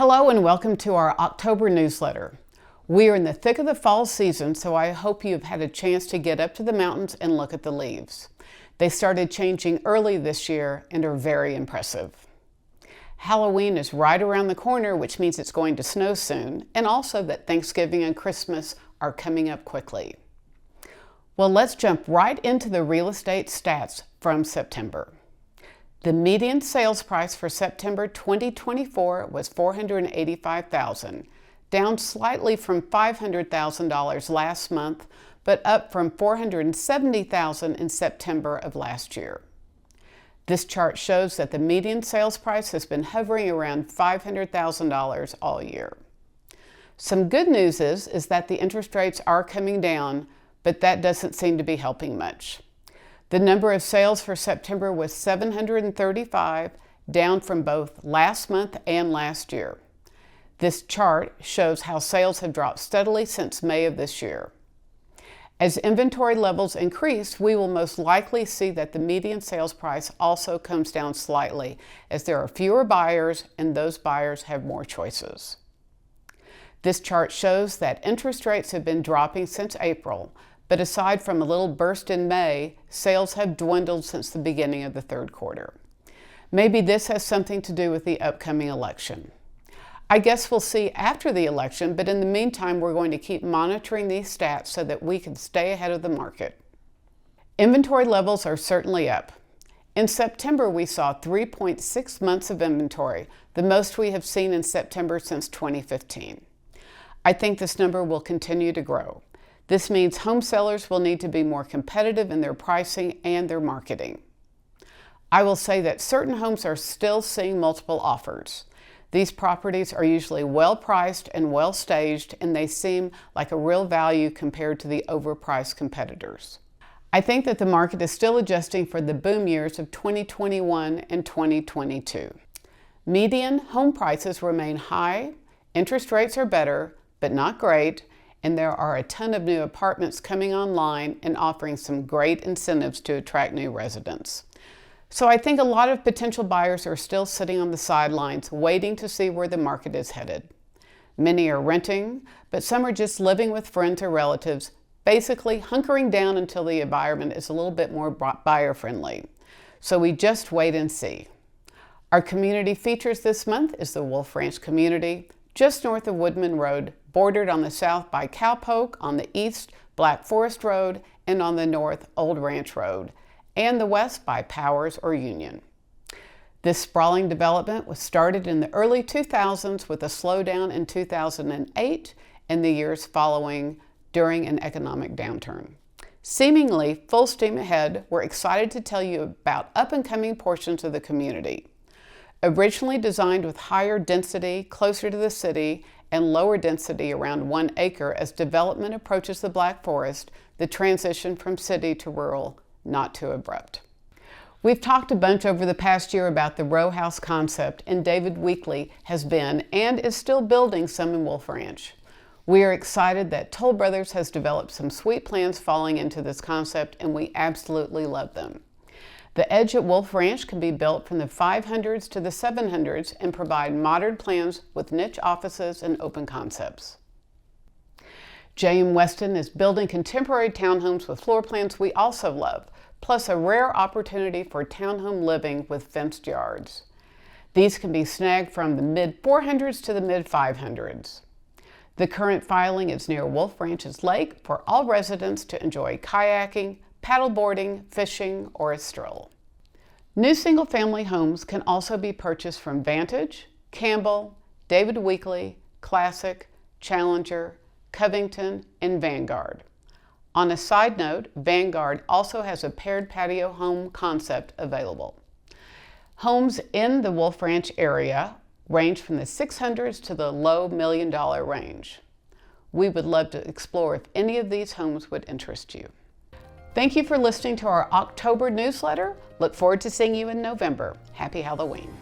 Hello and welcome to our October newsletter. We are in the thick of the fall season, so I hope you've had a chance to get up to the mountains and look at the leaves. They started changing early this year and are very impressive. Halloween is right around the corner, which means it's going to snow soon, and also that Thanksgiving and Christmas are coming up quickly. Well, let's jump right into the real estate stats from September. The median sales price for September 2024 was $485,000, down slightly from $500,000 last month, but up from $470,000 in September of last year. This chart shows that the median sales price has been hovering around $500,000 all year. Some good news is that the interest rates are coming down, but that doesn't seem to be helping much. The number of sales for September was 735, down from both last month and last year. This chart shows how sales have dropped steadily since May of this year. As inventory levels increase, we will most likely see that the median sales price also comes down slightly, as there are fewer buyers and those buyers have more choices. This chart shows that interest rates have been dropping since April, but aside from a little burst in May, sales have dwindled since the beginning of the third quarter. Maybe this has something to do with the upcoming election. I guess we'll see after the election, but in the meantime, we're going to keep monitoring these stats so that we can stay ahead of the market. Inventory levels are certainly up. In September, we saw 3.6 months of inventory, the most we have seen in September since 2015. I think this number will continue to grow. This means home sellers will need to be more competitive in their pricing and their marketing. I will say that certain homes are still seeing multiple offers. These properties are usually well priced and well staged, and they seem like a real value compared to the overpriced competitors. I think that the market is still adjusting for the boom years of 2021 and 2022. Median home prices remain high, interest rates are better, but not great, and there are a ton of new apartments coming online and offering some great incentives to attract new residents. So I think a lot of potential buyers are still sitting on the sidelines waiting to see where the market is headed. Many are renting, but some are just living with friends or relatives, basically hunkering down until the environment is a little bit more buyer friendly. So we just wait and see. Our community features this month is the Wolf Ranch community, just north of Woodman Road, bordered on the south by Cowpoke, on the east Black Forest Road, and on the north Old Ranch Road, and the west by Powers or Union. This sprawling development was started in the early 2000s with a slowdown in 2008 and the years following during an economic downturn. Seemingly full steam ahead, we're excited to tell you about up-and-coming portions of the community. Originally designed with higher density closer to the city and lower density around 1 acre as development approaches the Black Forest, the transition from city to rural not too abrupt. We've talked a bunch over the past year about the row house concept, and David Weekley has been and is still building some in Wolf Ranch. We are excited that Toll Brothers has developed some sweet plans falling into this concept, and we absolutely love them. The edge at Wolf Ranch can be built from the 500s to the 700s and provide modern plans with niche offices and open concepts. J.M. Weston is building contemporary townhomes with floor plans we also love, plus a rare opportunity for townhome living with fenced yards. These can be snagged from the mid-400s to the mid-500s. The current filing is near Wolf Ranch's lake for all residents to enjoy kayaking, paddleboarding, fishing, or a stroll. New single-family homes can also be purchased from Vantage, Campbell, David Weekley, Classic, Challenger, Covington, and Vanguard. On a side note, Vanguard also has a paired patio home concept available. Homes in the Wolf Ranch area range from the 600s to the low $1 million range. We would love to explore if any of these homes would interest you. Thank you for listening to our October newsletter. Look forward to seeing you in November. Happy Halloween.